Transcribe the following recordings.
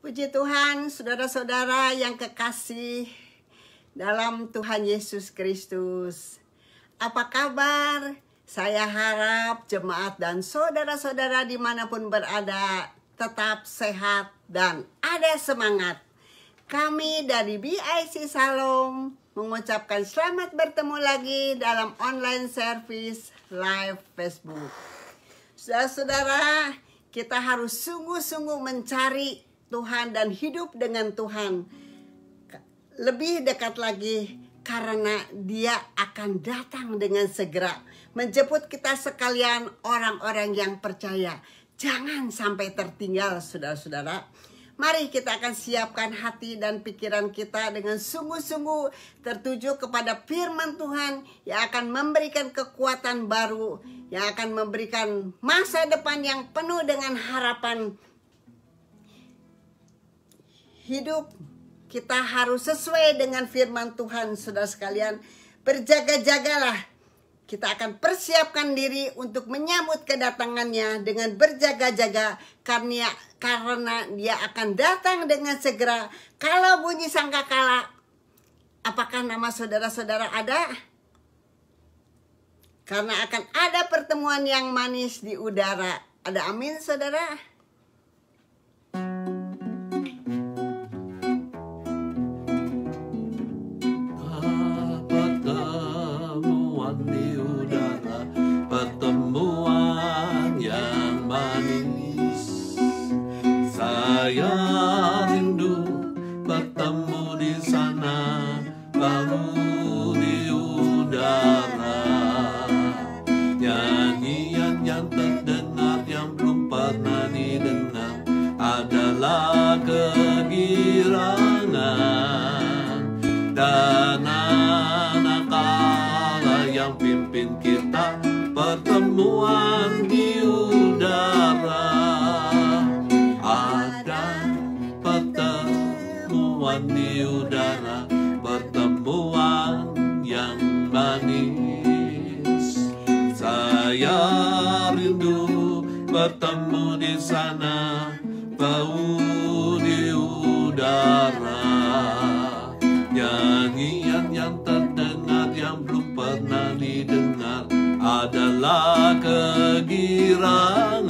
Puji Tuhan, saudara-saudara yang kekasih dalam Tuhan Yesus Kristus. Apa kabar? Saya harap jemaat dan saudara-saudara dimanapun berada tetap sehat dan ada semangat. Kami dari BIC Salom mengucapkan selamat bertemu lagi dalam online service live Facebook. Saudara-saudara, kita harus sungguh-sungguh mencari Tuhan dan hidup dengan Tuhan lebih dekat lagi, karena Dia akan datang dengan segera menjemput kita sekalian, orang-orang yang percaya. Jangan sampai tertinggal, saudara-saudara. Mari kita akan siapkan hati dan pikiran kita dengan sungguh-sungguh tertuju kepada firman Tuhan yang akan memberikan kekuatan baru, yang akan memberikan masa depan yang penuh dengan harapan. Hidup kita harus sesuai dengan firman Tuhan, saudara sekalian. Berjaga-jagalah. Kita akan persiapkan diri untuk menyambut kedatangannya dengan berjaga-jaga, karena Dia akan datang dengan segera. Kalau bunyi sangkakala, apakah nama saudara-saudara ada? Karena akan ada pertemuan yang manis di udara. Ada amin, saudara? Pertemuan yang manis, saya rindu bertemu di sana, baru di udara. Nyanyian yang terdengar yang belum pernah didengar adalah kegirangan dan anak Allah yang pimpin kita. Pertemuan di udara, ada pertemuan di udara, pertemuan yang manis. Saya rindu bertemu di sana, bau di udara. Nyanyian yang terdengar yang belum pernah didengar adalah kegirangan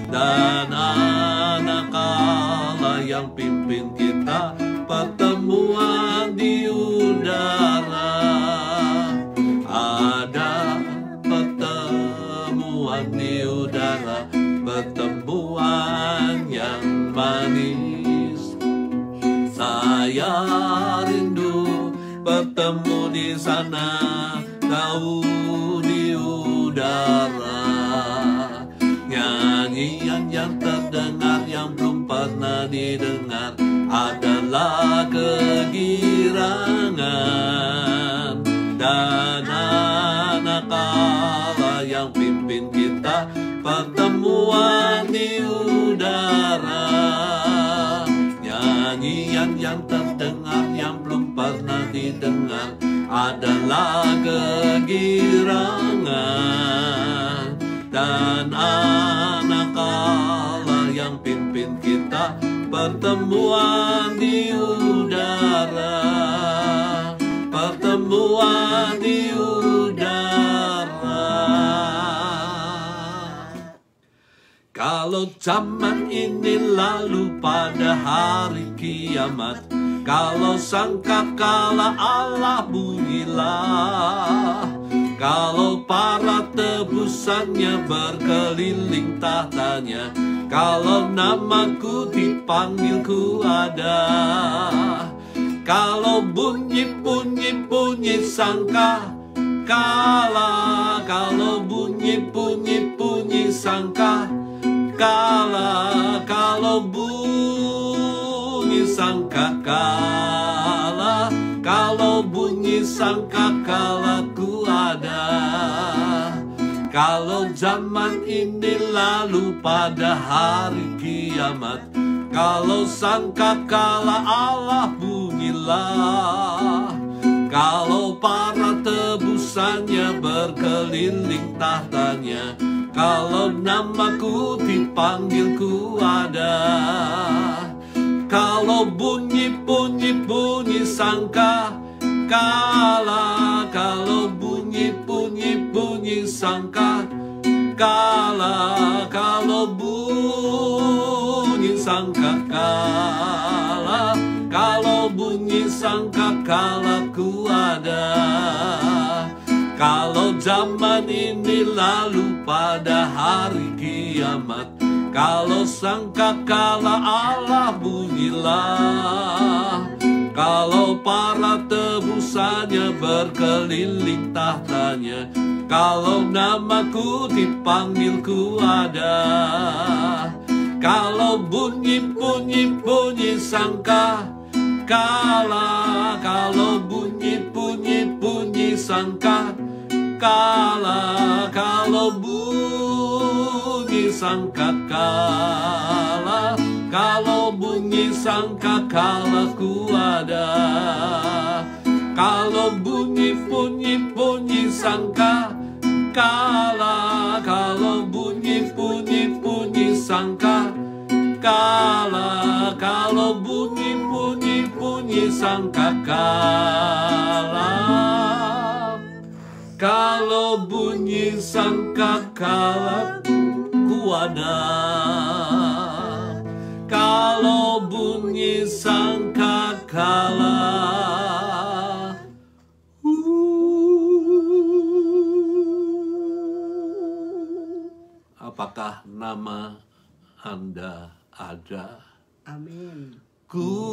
dan anak Allah yang pimpin kita. Pertemuan di udara, ada pertemuan di udara, pertemuan yang manis. Saya rindu bertemu di sana, tahu di udara. Nyanyian yang terdengar yang belum pernah didengar adalah kegirangan dan anak Allah yang pimpin kita. Pertemuan di udara, nyanyian yang terdengar yang belum pernah didengar adalah kegirangan dan anak Allah yang pimpin kita. Pertemuan di udara, pertemuan di udara. Kalau zaman ini lalu pada hari kiamat, kalau sangkakala Allah bunyilah, kalau para tebusannya berkeliling tahtanya, kalau namaku dipanggil ku ada. Kalau bunyi-bunyi sangkakala, kalau bunyi-bunyi sangkakala, kalau bunyi sangkakala, kalau bunyi sangkakala ku ada. Kalau zaman ini lalu pada hari kiamat, kalau sangkakala Allah bunyilah, kalau para tebusannya berkeliling tahtanya, kalau namaku dipanggil ku ada. Kalau bunyi sangka kala, kalau bunyi sangka kala, kalau bunyi sangka kala, kalau bunyi sangka kala ku ada. Kalau zaman ini lalu pada hari kiamat, kalau sangkakala Allah bunyilah. Kalau para tebusannya berkeliling tahtanya, kalau namaku dipanggil ku ada. Kalau bunyi sangka kala, kalau bunyi sangka kala, kalau bunyi sangka kala, kalau bunyi sangka kala ku ada. Kalau bunyi sangka kala, kalau bunyi sangka kala, kalau bunyi sangka kala, kalau bunyi sangkakala ku ada. Kalau bunyi sangkakala, apakah nama Anda ada? Amin. Ku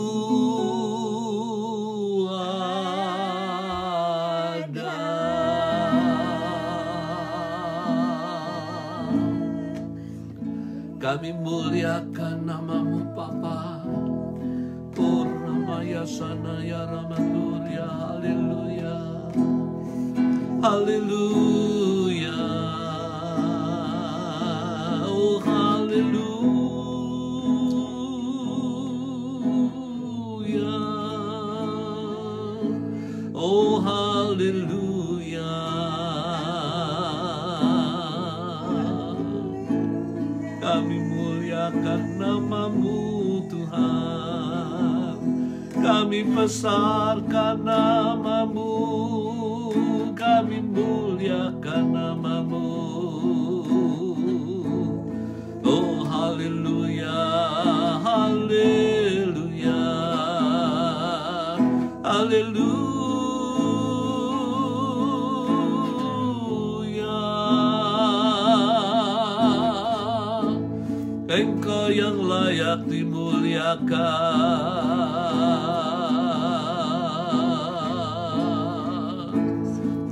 kami muliakan namamu Bapa. Purnamaya sanaya ramaturya. Haleluya. Haleluya. Oh haleluya. Oh haleluya. Kami muliakan namamu Tuhan, kami besarkan namamu, kami muliakan namamu. Oh haleluya, haleluya, haleluya. Engkau yang layak dimuliakan.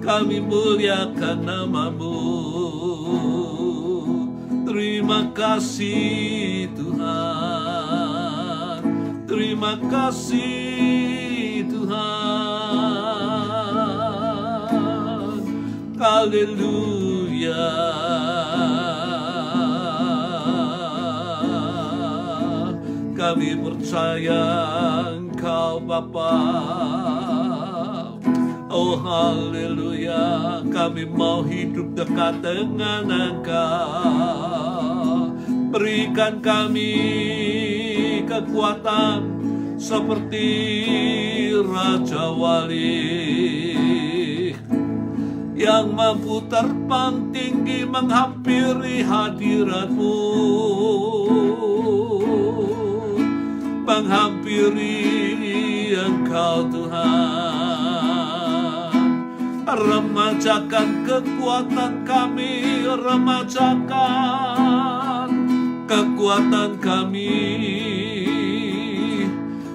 Kami muliakan namamu. Terima kasih Tuhan. Terima kasih Tuhan. Haleluya. Kami percaya Engkau Bapa. Oh haleluya. Kami mau hidup dekat dengan Engkau. Berikan kami kekuatan seperti Raja Wali yang mampu terbang tinggi menghampiri hadirat-Mu, menghampiri Engkau Tuhan. Remajakan kekuatan kami, remajakan kekuatan kami.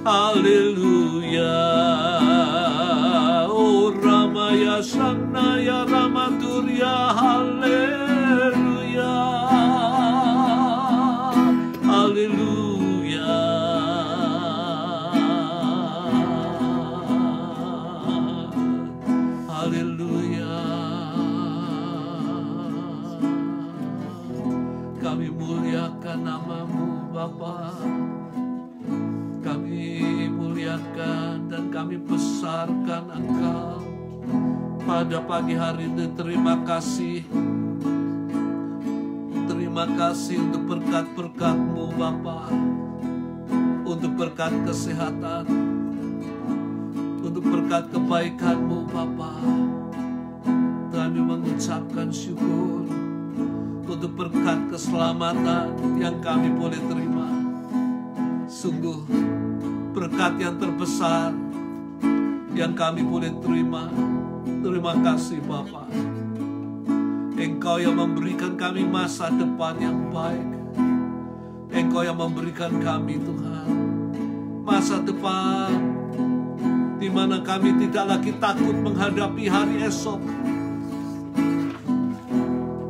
Haleluya. Oh Ramaya Sanaya Ramaturya. Haleluya. Haleluya. Haleluya. Kami muliakan namamu Bapa. Kami muliakan dan kami besarkan Engkau pada pagi hari ini. Terima kasih. Terima kasih untuk berkat-berkat-Mu Bapa, untuk berkat kesehatan, untuk berkat kebaikan-Mu Bapa. Kami mengucapkan syukur untuk berkat keselamatan yang kami boleh terima. Sungguh berkat yang terbesar yang kami boleh terima. Terima kasih Bapa. Engkau yang memberikan kami masa depan yang baik. Engkau yang memberikan kami Tuhan masa depan di mana kami tidak lagi takut menghadapi hari esok.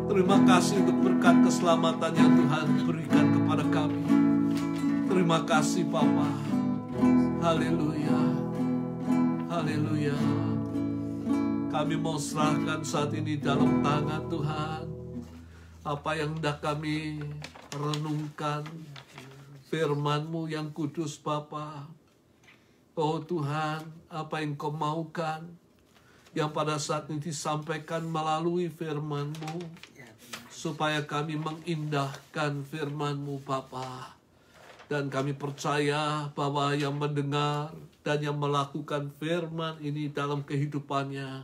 Terima kasih untuk berkat keselamatan yang Tuhan berikan kepada kami. Terima kasih Bapa. Haleluya. Haleluya. Kami mau serahkan saat ini dalam tangan Tuhan apa yang hendak kami renungkan, firman-Mu yang kudus Bapa. Oh Tuhan, apa yang Kau maukan yang pada saat ini disampaikan melalui firman-Mu, supaya kami mengindahkan firman-Mu Bapa. Dan kami percaya bahwa yang mendengar dan yang melakukan firman ini dalam kehidupannya,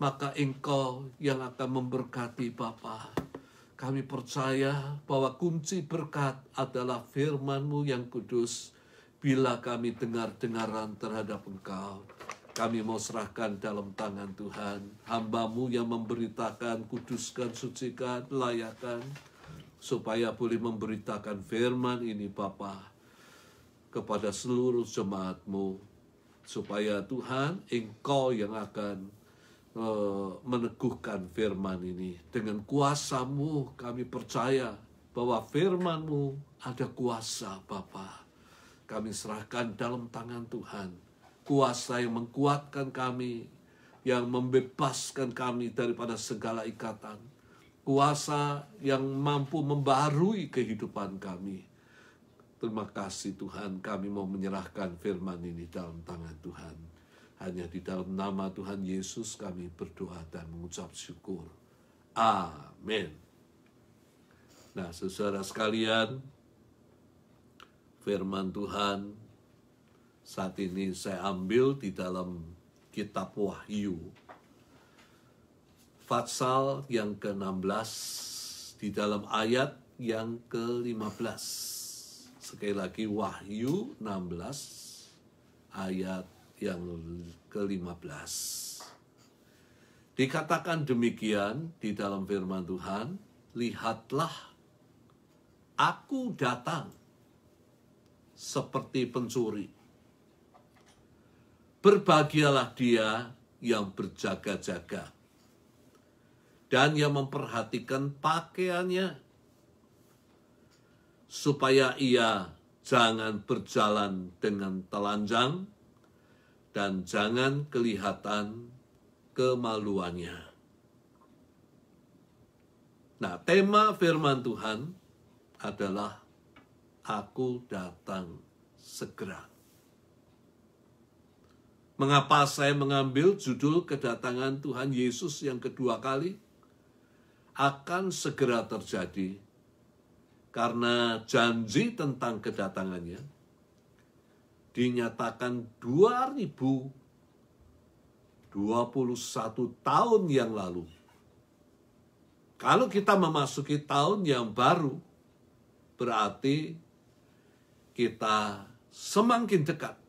maka Engkau yang akan memberkati Bapa. Kami percaya bahwa kunci berkat adalah firman-Mu yang kudus. Bila kami dengar-dengaran terhadap Engkau, kami mau serahkan dalam tangan Tuhan. Hamba-Mu yang memberitakan, kuduskan, sucikan, layakan, supaya boleh memberitakan firman ini Bapa kepada seluruh jemaat-Mu. Supaya Tuhan, Engkau yang akan meneguhkan firman ini. Dengan kuasa-Mu kami percaya bahwa firman-Mu ada kuasa Bapa. Kami serahkan dalam tangan Tuhan. Kuasa yang menguatkan kami, yang membebaskan kami daripada segala ikatan. Kuasa yang mampu membaharui kehidupan kami. Terima kasih Tuhan, kami mau menyerahkan firman ini dalam tangan Tuhan. Hanya di dalam nama Tuhan Yesus kami berdoa dan mengucap syukur. Amin. Nah, saudara sekalian, firman Tuhan saat ini saya ambil di dalam kitab Wahyu, pasal yang ke-16, di dalam ayat yang ke-15. Sekali lagi Wahyu 16 ayat yang ke-15. Dikatakan demikian di dalam firman Tuhan, lihatlah aku datang seperti pencuri. Berbahagialah dia yang berjaga-jaga dan yang memperhatikan pakaiannya, supaya ia jangan berjalan dengan telanjang dan jangan kelihatan kemaluannya. Nah, tema firman Tuhan adalah aku datang segera. Mengapa saya mengambil judul kedatangan Tuhan Yesus yang kedua kali? Akan segera terjadi. Karena janji tentang kedatangannya dinyatakan 2021 tahun yang lalu. Kalau kita memasuki tahun yang baru, berarti kita semakin dekat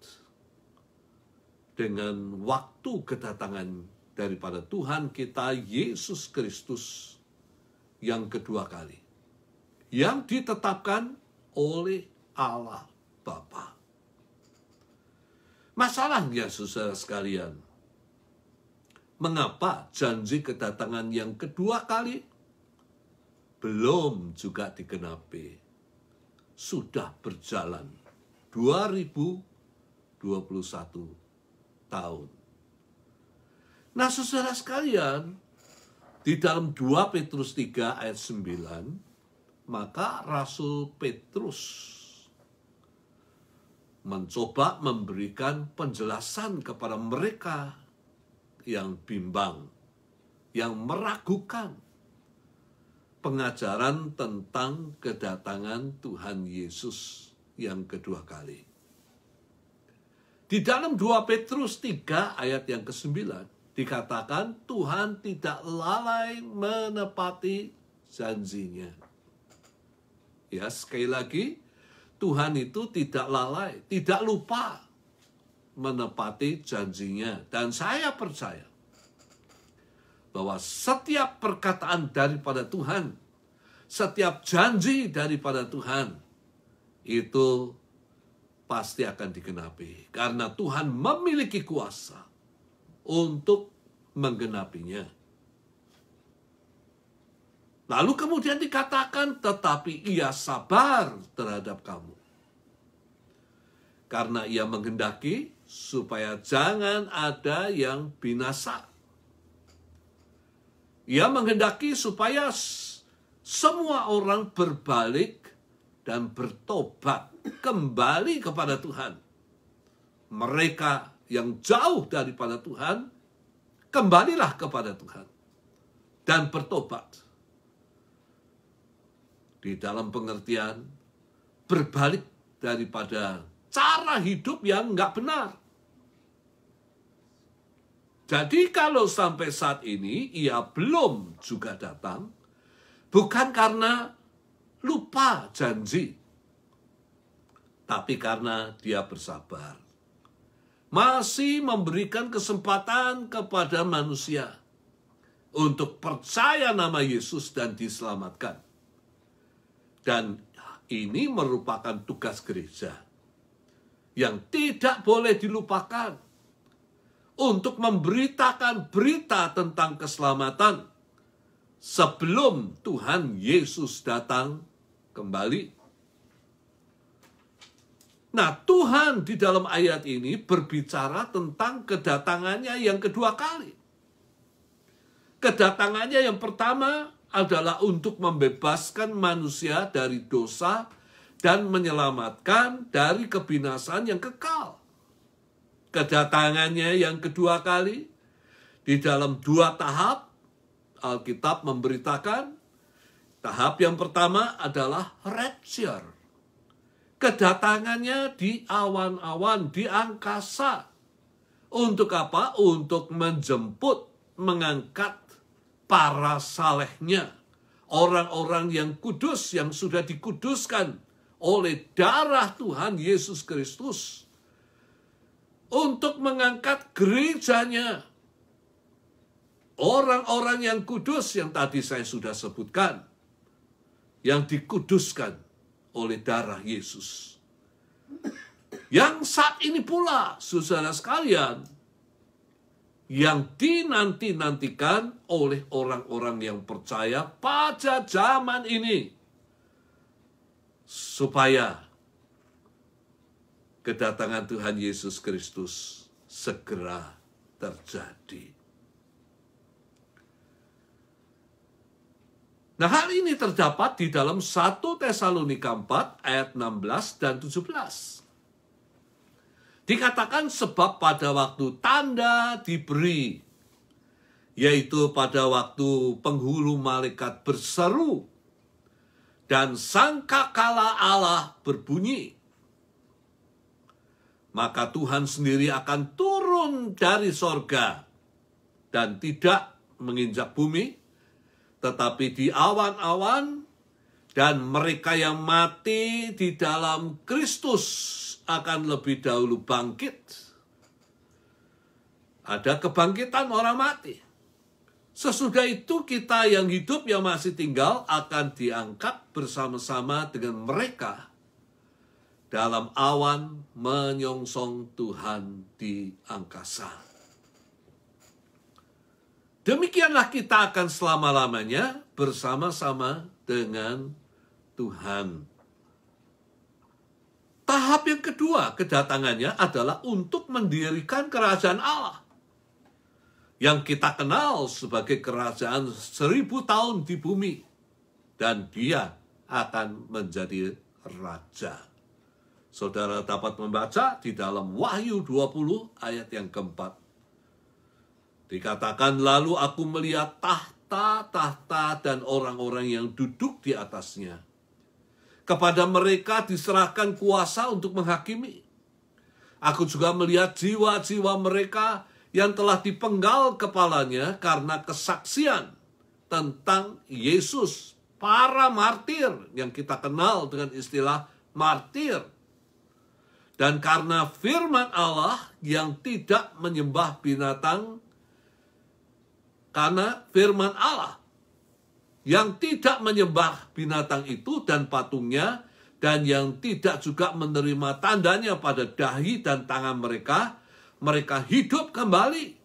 dengan waktu kedatangan daripada Tuhan kita Yesus Kristus yang kedua kali, yang ditetapkan oleh Allah Bapa. Masalahnya saudara sekalian, mengapa janji kedatangan yang kedua kali belum juga digenapi? Sudah berjalan 2021 tahun. Nah, saudara sekalian, di dalam 2 Petrus 3 ayat 9, maka Rasul Petrus mencoba memberikan penjelasan kepada mereka yang bimbang, yang meragukan pengajaran tentang kedatangan Tuhan Yesus yang kedua kali. Di dalam 2 Petrus 3 ayat yang ke-9 dikatakan Tuhan tidak lalai menepati janjinya. Ya, sekali lagi, Tuhan itu tidak lalai, tidak lupa menepati janjinya. Dan saya percaya bahwa setiap perkataan daripada Tuhan, setiap janji daripada Tuhan, itu pasti akan digenapi. Karena Tuhan memiliki kuasa untuk menggenapinya. Lalu kemudian dikatakan, tetapi ia sabar terhadap kamu. Karena ia menghendaki supaya jangan ada yang binasa. Ia menghendaki supaya semua orang berbalik dan bertobat kembali kepada Tuhan. Mereka yang jauh daripada Tuhan, kembalilah kepada Tuhan dan bertobat. Di dalam pengertian berbalik daripada cara hidup yang nggak benar. Jadi kalau sampai saat ini ia belum juga datang, bukan karena lupa janji, tapi karena dia bersabar. Masih memberikan kesempatan kepada manusia untuk percaya nama Yesus dan diselamatkan. Dan ini merupakan tugas gereja yang tidak boleh dilupakan untuk memberitakan berita tentang keselamatan sebelum Tuhan Yesus datang kembali. Nah, Tuhan di dalam ayat ini berbicara tentang kedatangannya yang kedua kali. Kedatangannya yang pertama adalah untuk membebaskan manusia dari dosa dan menyelamatkan dari kebinasaan yang kekal. Kedatangannya yang kedua kali di dalam 2 tahap, Alkitab memberitakan, tahap yang pertama adalah rapture. Kedatangannya di awan-awan, di angkasa. Untuk apa? Untuk menjemput, mengangkat para salehnya. Orang-orang yang kudus, yang sudah dikuduskan oleh darah Tuhan Yesus Kristus. Untuk mengangkat gerejanya. Orang-orang yang kudus yang tadi saya sudah sebutkan. Yang dikuduskan oleh darah Yesus. Yang saat ini pula, saudara sekalian, yang dinanti-nantikan oleh orang-orang yang percaya pada zaman ini. Supaya kedatangan Tuhan Yesus Kristus segera terjadi. Nah, hal ini terdapat di dalam 1 Tesalonika 4 ayat 16 dan 17. Dikatakan sebab pada waktu tanda diberi, yaitu pada waktu penghulu malaikat berseru dan sangkakala Allah berbunyi, maka Tuhan sendiri akan turun dari sorga dan tidak menginjak bumi, tetapi di awan-awan, dan mereka yang mati di dalam Kristus akan lebih dahulu bangkit. Ada kebangkitan orang mati. Sesudah itu kita yang hidup, yang masih tinggal, akan diangkat bersama-sama dengan mereka dalam awan menyongsong Tuhan di angkasa. Demikianlah kita akan selama-lamanya bersama-sama dengan Tuhan. Tahap yang kedua kedatangannya adalah untuk mendirikan kerajaan Allah. Yang kita kenal sebagai kerajaan 1000 tahun di bumi. Dan dia akan menjadi raja. Saudara dapat membaca di dalam Wahyu 20 ayat yang keempat. Dikatakan, lalu aku melihat tahta-tahta dan orang-orang yang duduk di atasnya. Kepada mereka diserahkan kuasa untuk menghakimi. Aku juga melihat jiwa-jiwa mereka yang telah dipenggal kepalanya karena kesaksian tentang Yesus. Para martir yang kita kenal dengan istilah martir. Dan karena firman Allah yang tidak menyembah binatang, karena firman Allah yang tidak menyembah binatang itu dan patungnya, dan yang tidak juga menerima tandanya pada dahi dan tangan mereka, mereka hidup kembali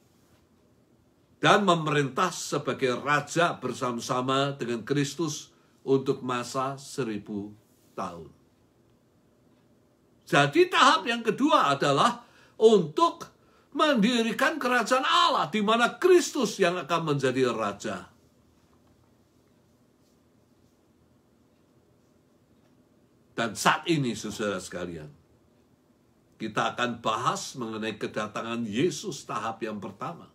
dan memerintah sebagai raja bersama-sama dengan Kristus untuk masa 1000 tahun. Jadi tahap yang kedua adalah untuk mendirikan kerajaan Allah, di mana Kristus yang akan menjadi raja. Dan saat ini, saudara sekalian, kita akan bahas mengenai kedatangan Yesus tahap yang pertama.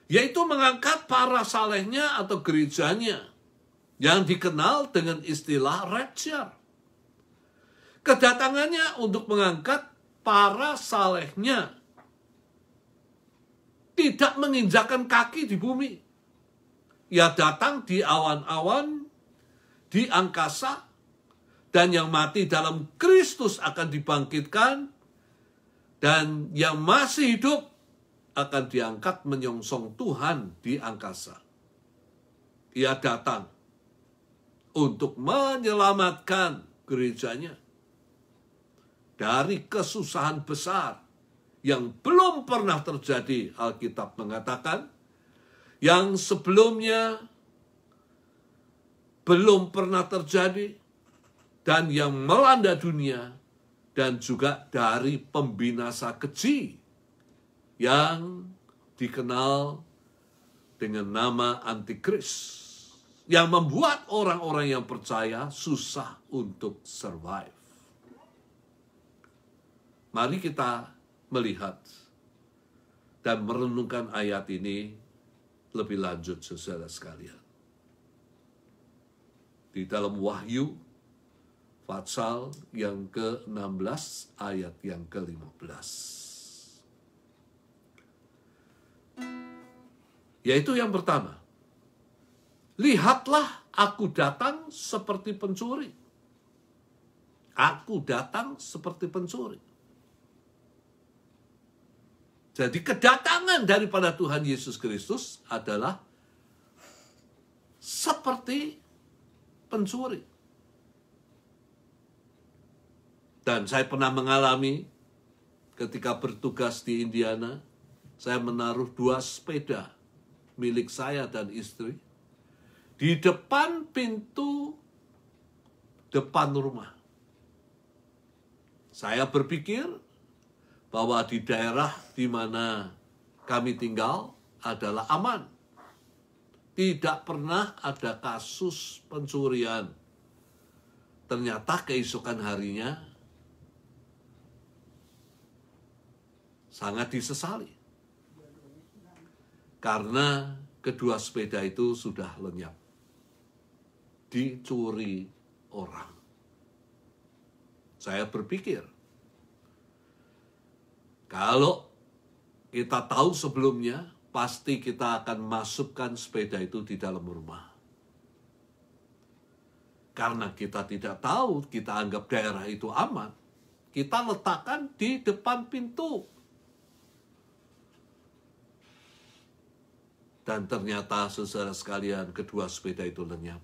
Yaitu mengangkat para salehnya atau gerejanya, yang dikenal dengan istilah rapture. Kedatangannya untuk mengangkat para salehnya, tidak menginjakkan kaki di bumi. Ia datang di awan-awan, di angkasa, dan yang mati dalam Kristus akan dibangkitkan, dan yang masih hidup akan diangkat menyongsong Tuhan di angkasa. Ia datang untuk menyelamatkan gerejanya dari kesusahan besar yang belum pernah terjadi. Alkitab mengatakan yang sebelumnya belum pernah terjadi, dan yang melanda dunia, dan juga dari pembinasa keji yang dikenal dengan nama Antikris, yang membuat orang-orang yang percaya susah untuk survive. Mari kita melihat dan merenungkan ayat ini lebih lanjut, saudara sekalian. Di dalam Wahyu pasal yang ke-16 ayat yang ke-15. Yaitu yang pertama. Lihatlah, aku datang seperti pencuri. Aku datang seperti pencuri. Jadi kedatangan daripada Tuhan Yesus Kristus adalah seperti pencuri. Dan saya pernah mengalami ketika bertugas di Indiana, saya menaruh 2 sepeda milik saya dan istri di depan pintu depan rumah. Saya berpikir bahwa di daerah di mana kami tinggal adalah aman. Tidak pernah ada kasus pencurian. Ternyata keesokan harinya sangat disesali. Karena kedua sepeda itu sudah lenyap. Dicuri orang. Saya berpikir, kalau kita tahu sebelumnya, pasti kita akan masukkan sepeda itu di dalam rumah. Karena kita tidak tahu, kita anggap daerah itu aman, kita letakkan di depan pintu. Dan ternyata, saudara sekalian, kedua sepeda itu lenyap.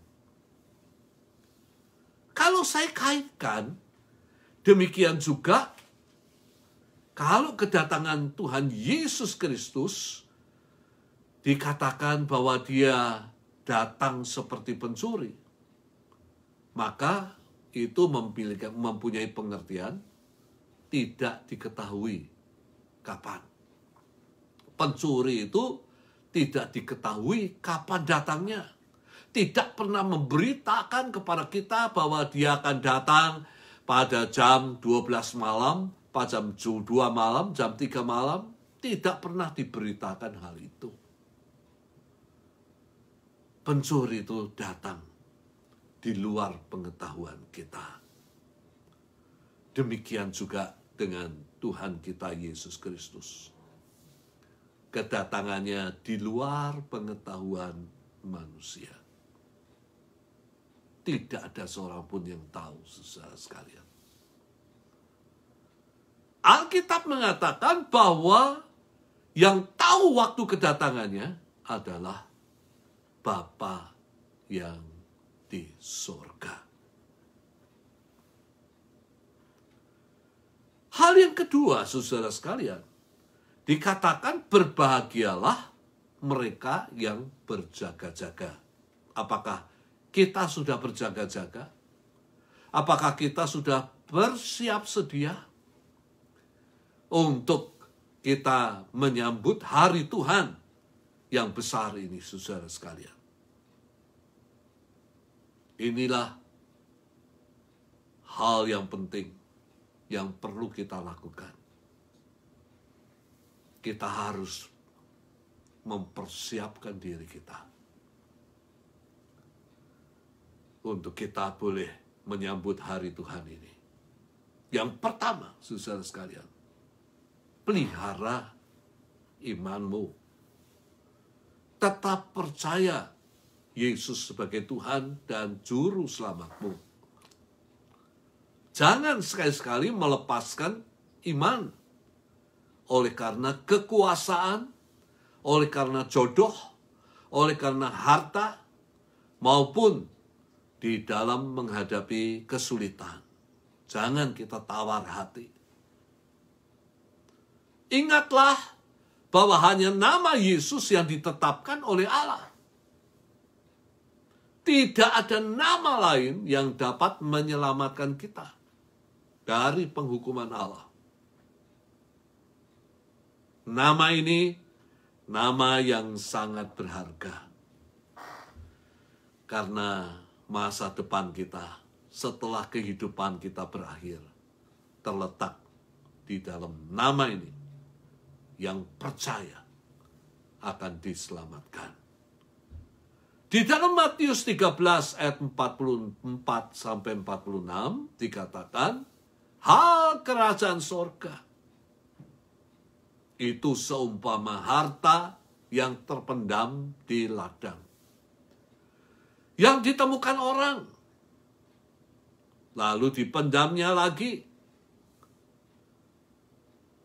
Kalau saya kaitkan, demikian juga kalau kedatangan Tuhan Yesus Kristus dikatakan bahwa dia datang seperti pencuri, maka itu mempunyai pengertian tidak diketahui kapan. Pencuri itu tidak diketahui kapan datangnya. Tidak pernah memberitakan kepada kita bahwa dia akan datang pada jam 12 malam, pada jam 2 malam, jam 3 malam. Tidak pernah diberitakan hal itu. Pencuri itu datang di luar pengetahuan kita. Demikian juga dengan Tuhan kita Yesus Kristus. Kedatangannya di luar pengetahuan manusia. Tidak ada seorang pun yang tahu, saudara sekalian. Alkitab mengatakan bahwa yang tahu waktu kedatangannya adalah Bapa yang di surga. Hal yang kedua, saudara sekalian, dikatakan berbahagialah mereka yang berjaga-jaga. Apakah kita sudah berjaga-jaga? Apakah kita sudah bersiap sedia untuk kita menyambut hari Tuhan yang besar ini, saudara sekalian? Inilah hal yang penting yang perlu kita lakukan. Kita harus mempersiapkan diri kita untuk kita boleh menyambut hari Tuhan ini. Yang pertama, saudara sekalian, pelihara imanmu. Tetap percaya Yesus sebagai Tuhan dan Juru Selamatmu. Jangan sekali-sekali melepaskan iman oleh karena kekuasaan, oleh karena jodoh, oleh karena harta, maupun di dalam menghadapi kesulitan. Jangan kita tawar hati. Ingatlah bahwa hanya nama Yesus yang ditetapkan oleh Allah. Tidak ada nama lain yang dapat menyelamatkan kita dari penghukuman Allah. Nama ini nama yang sangat berharga. Karena masa depan kita setelah kehidupan kita berakhir terletak di dalam nama ini yang percaya akan diselamatkan. Di dalam Matius 13 ayat 44 sampai 46 dikatakan, hal kerajaan sorga itu seumpama harta yang terpendam di ladang, yang ditemukan orang, lalu dipendamnya lagi.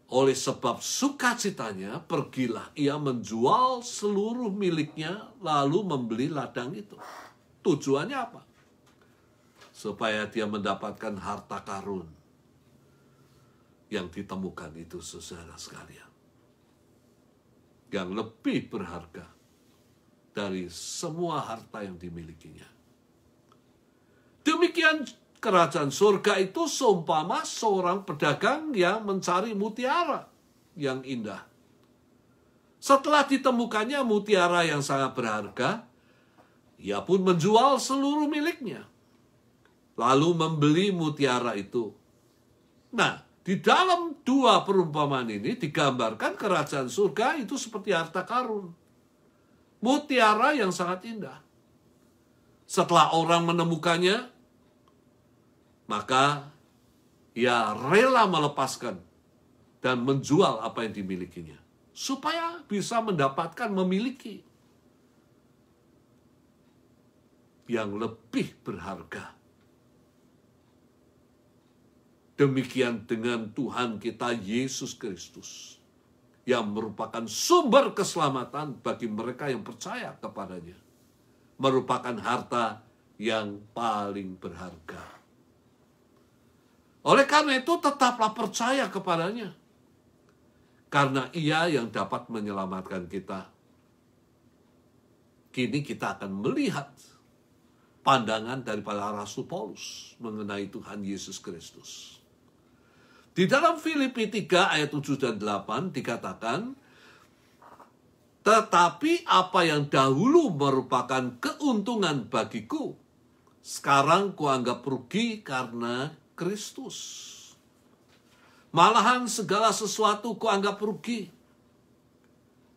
Oleh sebab sukacitanya, pergilah ia menjual seluruh miliknya, lalu membeli ladang itu. Tujuannya apa? Supaya dia mendapatkan harta karun yang ditemukan itu, saudara sekalian, yang lebih berharga dari semua harta yang dimilikinya. Demikian kerajaan surga itu seumpama seorang pedagang yang mencari mutiara yang indah. Setelah ditemukannya mutiara yang sangat berharga, ia pun menjual seluruh miliknya, lalu membeli mutiara itu. Nah, di dalam dua perumpamaan ini digambarkan kerajaan surga itu seperti harta karun, mutiara yang sangat indah. Setelah orang menemukannya, maka ia rela melepaskan dan menjual apa yang dimilikinya, supaya bisa mendapatkan, memiliki yang lebih berharga. Demikian dengan Tuhan kita Yesus Kristus, yang merupakan sumber keselamatan bagi mereka yang percaya kepadanya, merupakan harta yang paling berharga. Oleh karena itu tetaplah percaya kepadanya, karena ia yang dapat menyelamatkan kita. Kini kita akan melihat pandangan daripada Rasul Paulus mengenai Tuhan Yesus Kristus. Di dalam Filipi 3 ayat 7 dan 8 dikatakan, tetapi apa yang dahulu merupakan keuntungan bagiku, sekarang kuanggap rugi karena Kristus. Malahan segala sesuatu kuanggap rugi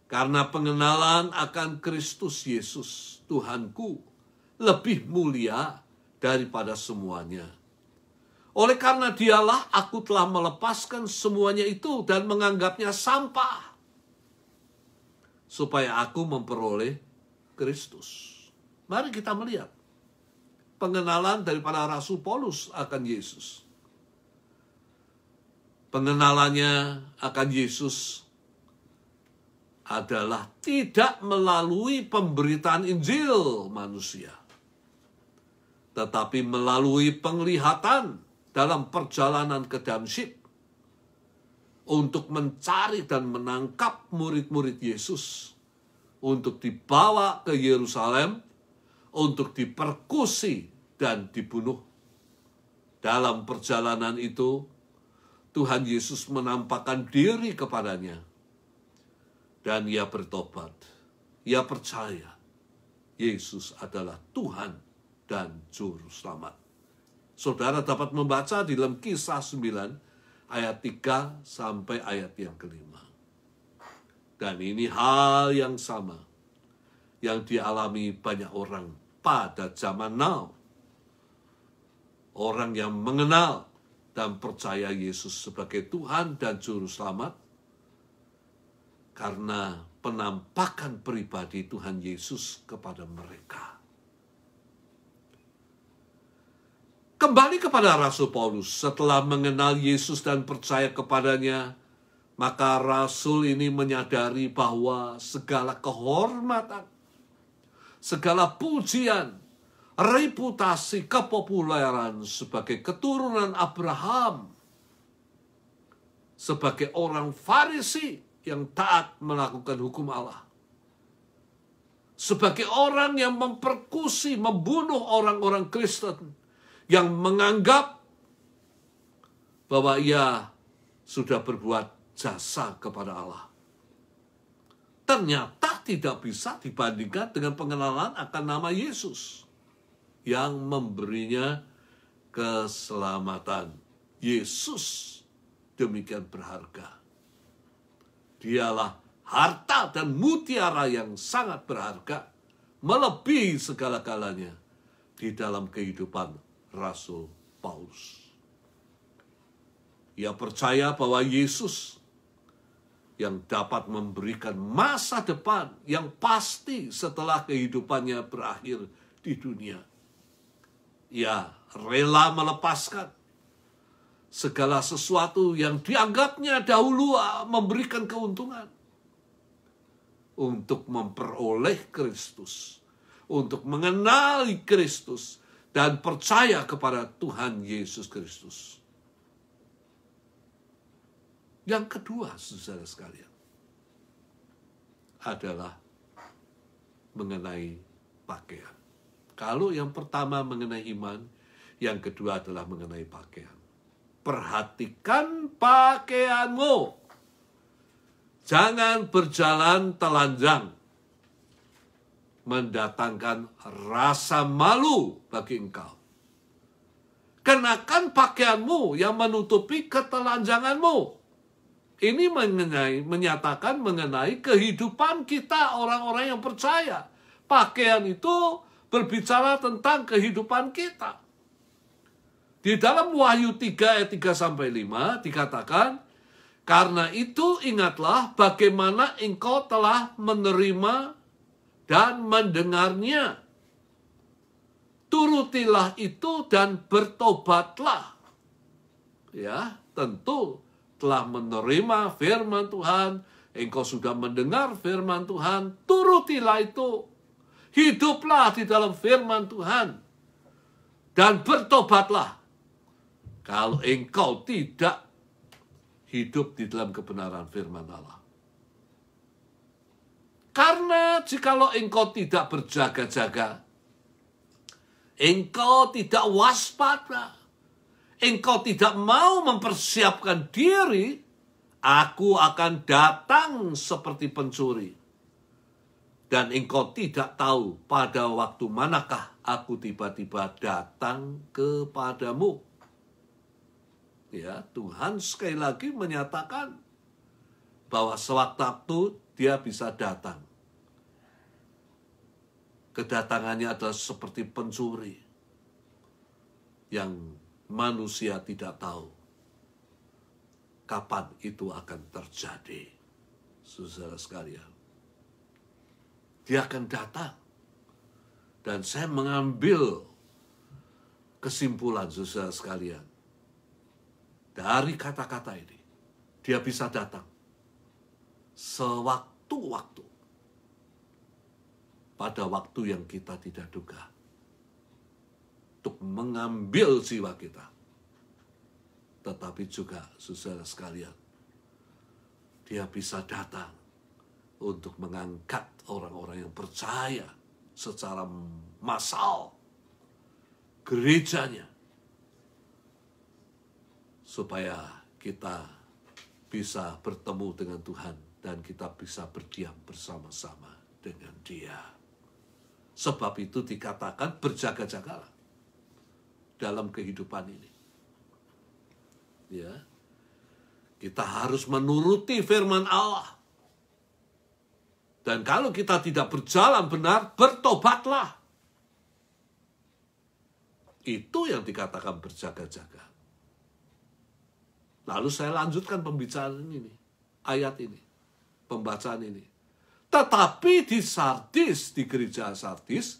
karena pengenalan akan Kristus Yesus, Tuhanku, lebih mulia daripada semuanya. Oleh karena dialah aku telah melepaskan semuanya itu dan menganggapnya sampah, supaya aku memperoleh Kristus. Mari kita melihat pengenalan daripada Rasul Paulus akan Yesus. Pengenalannya akan Yesus adalah tidak melalui pemberitaan Injil manusia, tetapi melalui penglihatan dalam perjalanan ke Damsyik untuk mencari dan menangkap murid-murid Yesus, untuk dibawa ke Yerusalem, untuk dipersekusi dan dibunuh. Dalam perjalanan itu, Tuhan Yesus menampakkan diri kepadanya, dan ia bertobat. Ia percaya Yesus adalah Tuhan dan Juru Selamat. Saudara dapat membaca di dalam Kisah 9 ayat 3 sampai ayat yang kelima. Dan ini hal yang sama yang dialami banyak orang pada zaman now. Orang yang mengenal dan percaya Yesus sebagai Tuhan dan Juru Selamat karena penampakan pribadi Tuhan Yesus kepada mereka. Kembali kepada Rasul Paulus, setelah mengenal Yesus dan percaya kepadanya, maka Rasul ini menyadari bahwa segala kehormatan, segala pujian, reputasi, kepopuleran sebagai keturunan Abraham, sebagai orang Farisi yang taat melakukan hukum Allah, sebagai orang yang mempersekusi, membunuh orang-orang Kristen, yang menganggap bahwa ia sudah berbuat jasa kepada Allah, ternyata tidak bisa dibandingkan dengan pengenalan akan nama Yesus yang memberinya keselamatan. Yesus demikian berharga. Dialah harta dan mutiara yang sangat berharga, melebihi segala-galanya di dalam kehidupan Rasul Paulus. Ia percaya bahwa Yesus yang dapat memberikan masa depan yang pasti setelah kehidupannya berakhir di dunia. Ia rela melepaskan segala sesuatu yang dianggapnya dahulu memberikan keuntungan untuk memperoleh Kristus, untuk mengenali Kristus, dan percaya kepada Tuhan Yesus Kristus. Yang kedua, saudara sekalian, adalah mengenai pakaian. Kalau yang pertama mengenai iman, yang kedua adalah mengenai pakaian. Perhatikan pakaianmu. Jangan berjalan telanjang, mendatangkan rasa malu bagi engkau. Kenakan pakaianmu yang menutupi ketelanjanganmu. Ini menyatakan mengenai kehidupan kita, orang-orang yang percaya. Pakaian itu berbicara tentang kehidupan kita. Di dalam Wahyu 3 ayat 3-5 dikatakan, karena itu ingatlah bagaimana engkau telah menerima dan mendengarnya. Turutilah itu dan bertobatlah. Ya, tentu telah menerima firman Tuhan, engkau sudah mendengar firman Tuhan, turutilah itu. Hiduplah di dalam firman Tuhan dan bertobatlah. Kalau engkau tidak hidup di dalam kebenaran firman Allah. Karena jikalau engkau tidak berjaga-jaga, engkau tidak waspada, engkau tidak mau mempersiapkan diri, aku akan datang seperti pencuri. Dan engkau tidak tahu pada waktu manakah aku tiba-tiba datang kepadamu. Ya, Tuhan sekali lagi menyatakan bahwa sewaktu-waktu dia bisa datang. Kedatangannya adalah seperti pencuri yang manusia tidak tahu kapan itu akan terjadi. Saudara sekalian, dia akan datang. Dan saya mengambil kesimpulan, saudara sekalian, dari kata-kata ini, dia bisa datang sewaktu-waktu, pada waktu yang kita tidak duga, untuk mengambil jiwa kita. Tetapi juga, saudara sekalian, dia bisa datang untuk mengangkat orang-orang yang percaya secara massal gerejanya, supaya kita bisa bertemu dengan Tuhan dan kita bisa berdiam bersama-sama dengan Dia. Sebab itu dikatakan berjaga-jagalah dalam kehidupan ini. Ya, kita harus menuruti firman Allah. Dan kalau kita tidak berjalan benar, bertobatlah. Itu yang dikatakan berjaga-jaga. Lalu saya lanjutkan pembicaraan ini, ayat ini, pembacaan ini. Tetapi di Sardis, di gereja Sardis,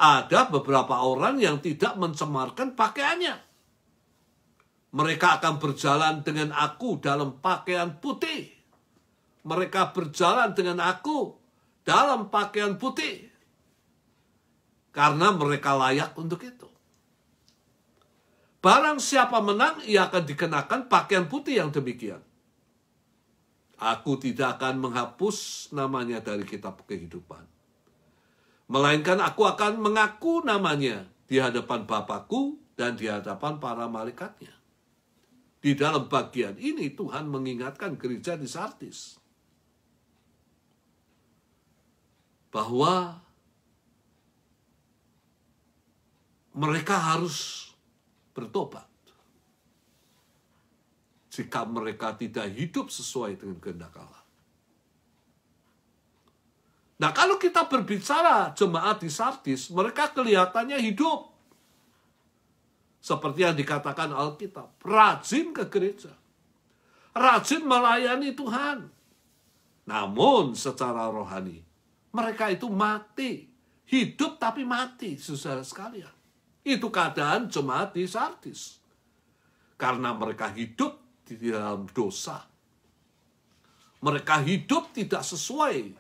ada beberapa orang yang tidak mencemarkan pakaiannya. Mereka akan berjalan dengan aku dalam pakaian putih. Mereka berjalan dengan aku dalam pakaian putih. Karena mereka layak untuk itu. Barang siapa menang, ia akan dikenakan pakaian putih yang demikian. Aku tidak akan menghapus namanya dari kitab kehidupan. Melainkan aku akan mengaku namanya di hadapan Bapakku dan di hadapan para malaikatnya. Di dalam bagian ini Tuhan mengingatkan gereja di Sardis bahwa mereka harus bertobat jika mereka tidak hidup sesuai dengan kehendak Allah. Nah, kalau kita berbicara jemaat di Sardis, mereka kelihatannya hidup seperti yang dikatakan Alkitab, rajin ke gereja, rajin melayani Tuhan. Namun secara rohani, mereka itu mati. Hidup tapi mati, saudara sekalian. Itu keadaan jemaat di Sardis. Karena mereka hidup di dalam dosa. Mereka hidup tidak sesuai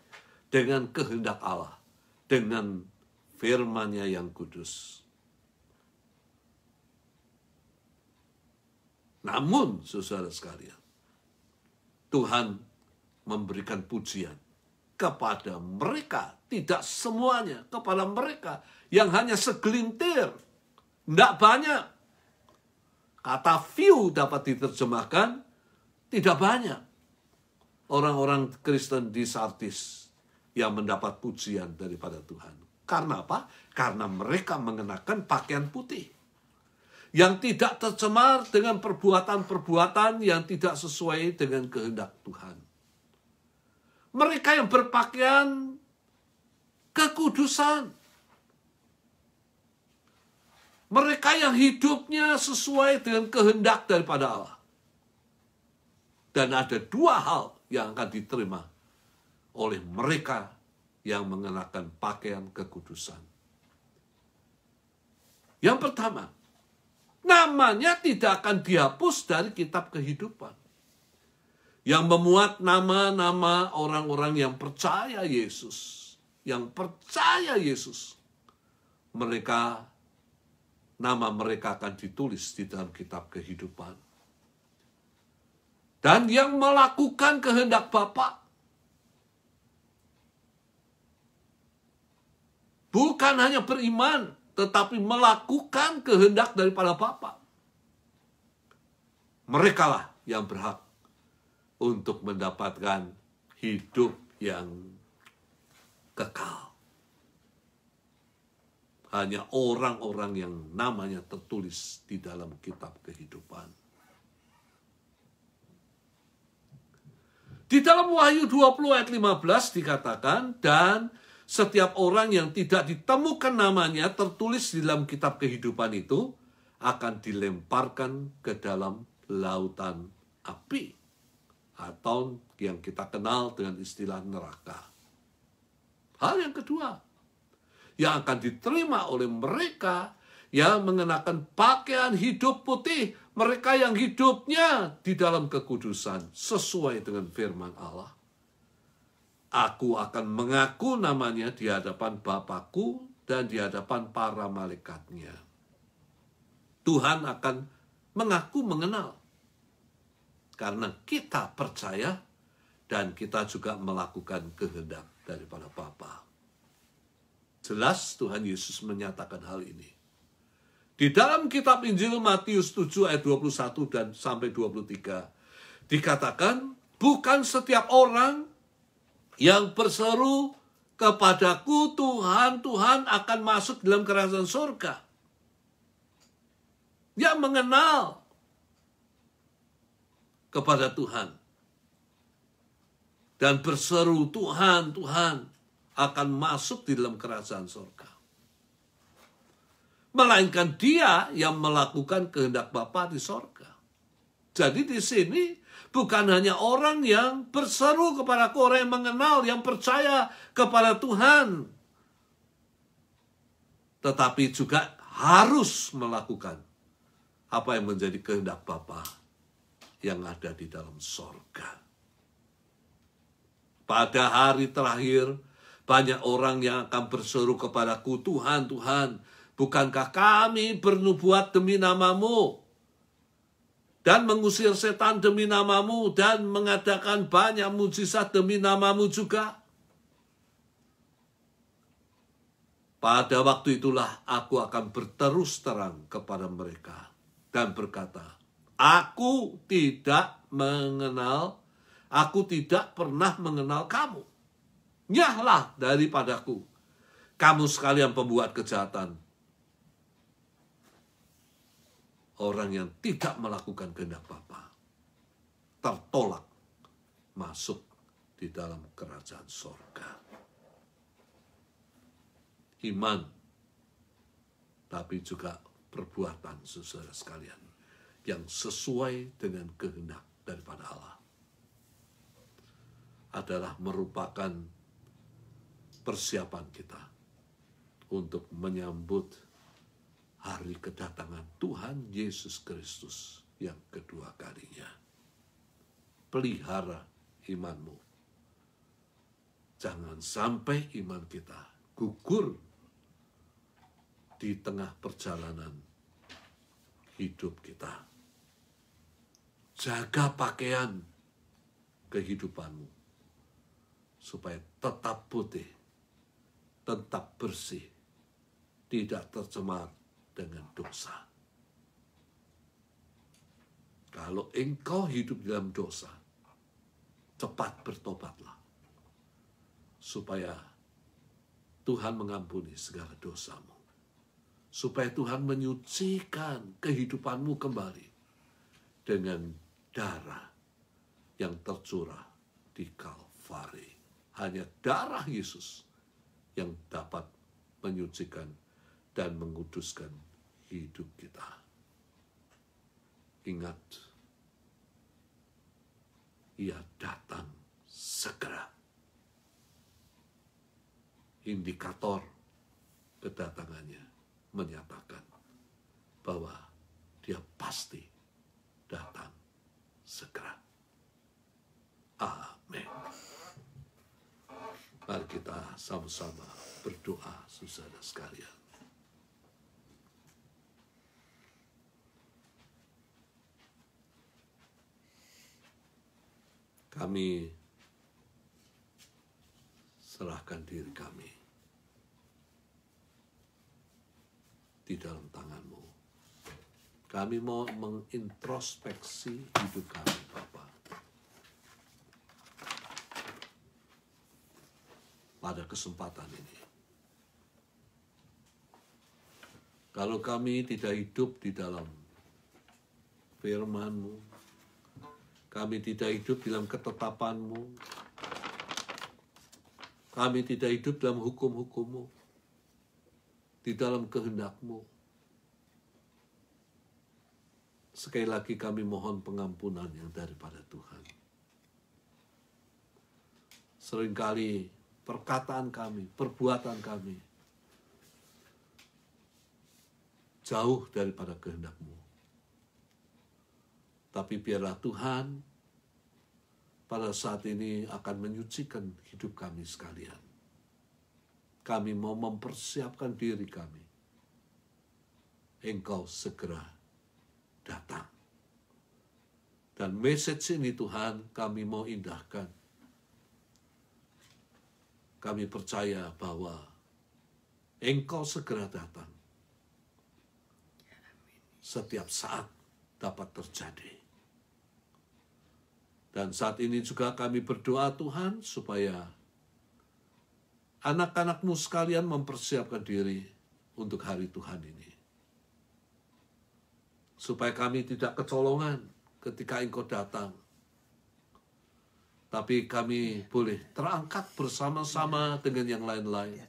dengan kehendak Allah. Dengan firman-Nya yang kudus. Namun, saudara sekalian, Tuhan memberikan pujian kepada mereka, tidak semuanya, kepada mereka yang hanya segelintir, tidak banyak. Kata few dapat diterjemahkan, tidak banyak orang-orang Kristen di Sardis yang mendapat pujian daripada Tuhan. Karena apa? Karena mereka mengenakan pakaian putih yang tidak tercemar dengan perbuatan-perbuatan yang tidak sesuai dengan kehendak Tuhan. Mereka yang berpakaian kekudusan. Mereka yang hidupnya sesuai dengan kehendak daripada Allah. Dan ada dua hal yang akan diterima oleh mereka yang mengenakan pakaian kekudusan. Yang pertama, namanya tidak akan dihapus dari kitab kehidupan. Yang memuat nama-nama orang-orang yang percaya Yesus. Yang percaya Yesus. Nama mereka akan ditulis di dalam kitab kehidupan. Dan yang melakukan kehendak Bapa. Bukan hanya beriman, tetapi melakukan kehendak daripada Bapa. Merekalah yang berhak untuk mendapatkan hidup yang kekal. Hanya orang-orang yang namanya tertulis di dalam kitab kehidupan. Di dalam Wahyu 20 ayat 15 dikatakan, dan setiap orang yang tidak ditemukan namanya tertulis di dalam kitab kehidupan itu akan dilemparkan ke dalam lautan api, atau yang kita kenal dengan istilah neraka. Hal yang kedua, yang akan diterima oleh mereka yang mengenakan pakaian hidup putih, mereka yang hidupnya di dalam kekudusan sesuai dengan firman Allah. Aku akan mengaku namanya di hadapan Bapakku dan di hadapan para malaikatnya. Tuhan akan mengaku mengenal, karena kita percaya dan kita juga melakukan kehendak daripada Bapa. Jelas Tuhan Yesus menyatakan hal ini. Di dalam kitab Injil Matius 7 ayat 21 dan sampai 23, dikatakan, bukan setiap orang yang berseru kepadaku, Tuhan, Tuhan, akan masuk dalam kerajaan surga. Yang mengenal kepada Tuhan dan berseru, Tuhan, Tuhan, akan masuk di dalam kerajaan surga. Melainkan dia yang melakukan kehendak Bapa di surga. Jadi di sini bukan hanya orang yang berseru kepadaku, orang yang mengenal, yang percaya kepada Tuhan, tetapi juga harus melakukan apa yang menjadi kehendak Bapa yang ada di dalam surga. Pada hari terakhir, banyak orang yang akan berseru kepadaku, Tuhan, Tuhan, bukankah kami bernubuat demi namamu, dan mengusir setan demi namamu, dan mengadakan banyak mujizat demi namamu juga? Pada waktu itulah aku akan berterus terang kepada mereka dan berkata, aku tidak pernah mengenal kamu. Nyahlah daripadaku, kamu sekalian pembuat kejahatan. Orang yang tidak melakukan kehendak Bapa tertolak masuk di dalam kerajaan surga. Iman, tapi juga perbuatan, saudara sekalian, yang sesuai dengan kehendak daripada Allah, adalah merupakan persiapan kita untuk menyambut hari kedatangan Tuhan Yesus Kristus yang kedua kalinya. Pelihara imanmu. Jangan sampai iman kita gugur di tengah perjalanan hidup kita. Jaga pakaian kehidupanmu supaya tetap putih, tetap bersih, tidak tercemar dengan dosa. Kalau engkau hidup dalam dosa, cepat bertobatlah, supaya Tuhan mengampuni segala dosamu, supaya Tuhan menyucikan kehidupanmu kembali dengan darah yang tercurah di Kalvari. Hanya darah Yesus yang dapat menyucikan dan menguduskan hidup kita. Ingat, Ia datang segera. Indikator kedatangannya menyatakan bahwa Dia pasti datang segera. Amin. Mari kita sama-sama berdoa, saudara sekalian. Kami serahkan diri kami di dalam tangan-Mu. Kami mau mengintrospeksi hidup kami, Bapa. Pada kesempatan ini, kalau kami tidak hidup di dalam firman-Mu, kami tidak hidup dalam ketetapan-Mu, kami tidak hidup dalam hukum-hukum-Mu, di dalam kehendak-Mu, Sekali lagi kami mohon pengampunan yang daripada Tuhan. Seringkali perkataan kami, perbuatan kami jauh daripada kehendak-Mu. Tapi biarlah Tuhan pada saat ini akan menyucikan hidup kami sekalian. Kami mau mempersiapkan diri kami. Engkau segera datang. Dan message ini Tuhan kami mau indahkan. Kami percaya bahwa Engkau segera datang. Setiap saat dapat terjadi. Dan saat ini juga kami berdoa Tuhan supaya anak-anak-Mu sekalian mempersiapkan diri untuk hari Tuhan ini. Supaya kami tidak kecolongan ketika Engkau datang. Tapi kami boleh terangkat bersama-sama dengan yang lain-lain.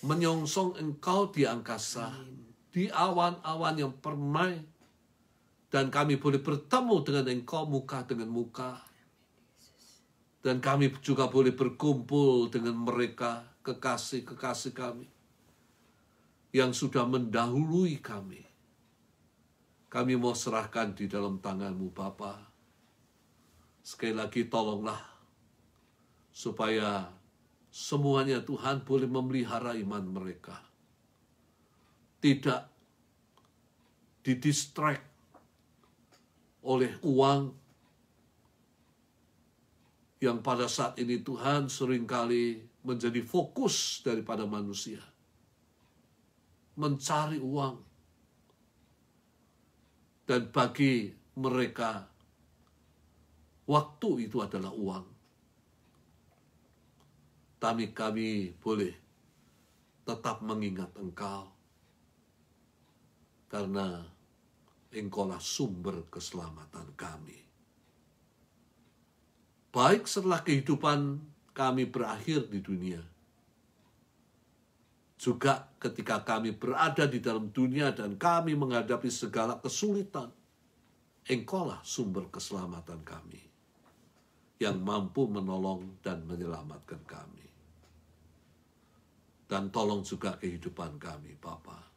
Menyongsong Engkau di angkasa, di awan-awan yang permai. Dan kami boleh bertemu dengan Engkau muka dengan muka. Dan kami juga boleh berkumpul dengan mereka, kekasih-kekasih kami. Yang sudah mendahului kami. Kami mau serahkan di dalam tangan-Mu Bapa. Sekali lagi tolonglah. Supaya semuanya Tuhan boleh memelihara iman mereka. Tidak didistract oleh uang yang pada saat ini Tuhan seringkali menjadi fokus daripada manusia. Mencari uang. Dan bagi mereka, waktu itu adalah uang. Tapi kami boleh tetap mengingat Engkau. Karena Engkaulah sumber keselamatan kami. Baik setelah kehidupan kami berakhir di dunia. Juga ketika kami berada di dalam dunia dan kami menghadapi segala kesulitan. Engkaulah sumber keselamatan kami. Yang mampu menolong dan menyelamatkan kami. Dan tolong juga kehidupan kami, Bapa.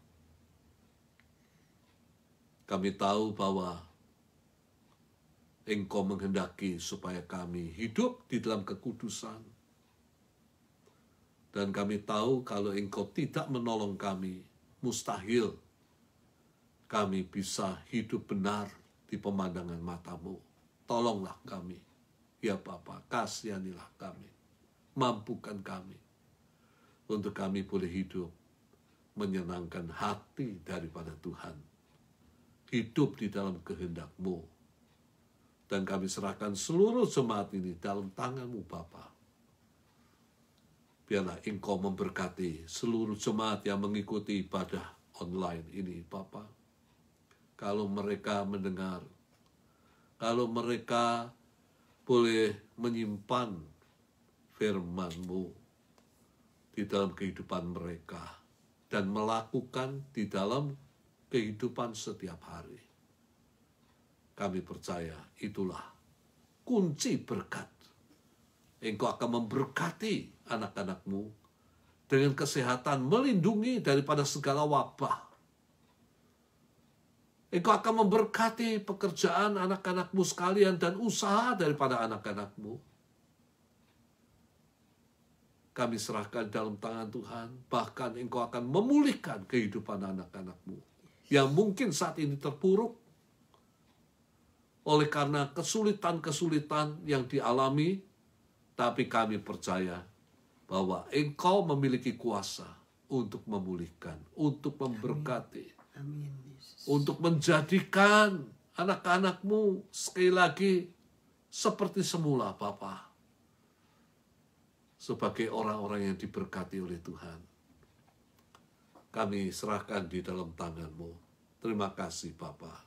Kami tahu bahwa Engkau menghendaki supaya kami hidup di dalam kekudusan. Dan kami tahu kalau Engkau tidak menolong kami, mustahil kami bisa hidup benar di pemandangan mata-Mu. Tolonglah kami. Ya Bapa, kasihanilah kami. Mampukan kami. Untuk kami boleh hidup menyenangkan hati daripada Tuhan. Hidup di dalam kehendak-Mu. Dan kami serahkan seluruh jemaat ini dalam tangan-Mu Bapa. Biarlah Engkau memberkati seluruh jemaat yang mengikuti ibadah online ini Bapa. Kalau mereka mendengar, kalau mereka boleh menyimpan firman-Mu di dalam kehidupan mereka. Dan melakukan di dalam kehidupan setiap hari. Kami percaya itulah kunci berkat. Engkau akan memberkati anak-anak-Mu dengan kesehatan, melindungi daripada segala wabah. Engkau akan memberkati pekerjaan anak-anak-Mu sekalian dan usaha daripada anak-anak-Mu. Kami serahkan dalam tangan Tuhan, bahkan Engkau akan memulihkan kehidupan anak-anak-Mu. Yang mungkin saat ini terpuruk oleh karena kesulitan-kesulitan yang dialami, tapi kami percaya bahwa Engkau memiliki kuasa untuk memulihkan, untuk memberkati, Amin. untuk menjadikan anak-anak-Mu sekali lagi seperti semula, Bapa, sebagai orang-orang yang diberkati oleh Tuhan. Kami serahkan di dalam tangan-Mu. Terima kasih Bapa.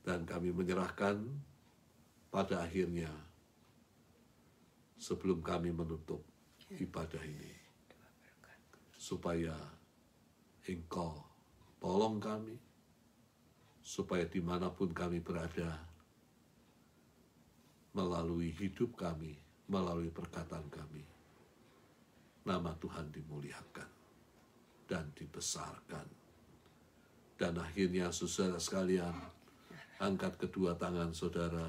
Dan kami menyerahkan pada akhirnya sebelum kami menutup ibadah ini. Supaya Engkau tolong kami, supaya dimanapun kami berada, melalui hidup kami, melalui perkataan kami, nama Tuhan dimuliakan dan dibesarkan. Dan akhirnya saudara sekalian, angkat kedua tangan saudara,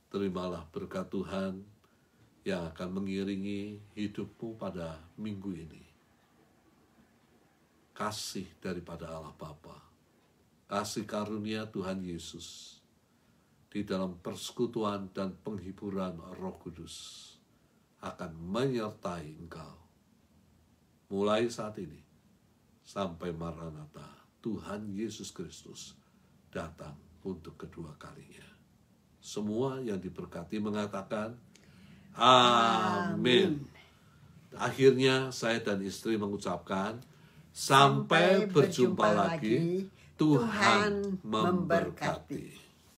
terimalah berkat Tuhan yang akan mengiringi hidupmu pada minggu ini. Kasih daripada Allah Bapa, kasih karunia Tuhan Yesus, di dalam persekutuan dan penghiburan Roh Kudus akan menyertai engkau mulai saat ini sampai Maranatha, Tuhan Yesus Kristus datang untuk kedua kalinya. Semua yang diberkati mengatakan amin. Akhirnya saya dan istri mengucapkan sampai berjumpa lagi. Tuhan memberkati.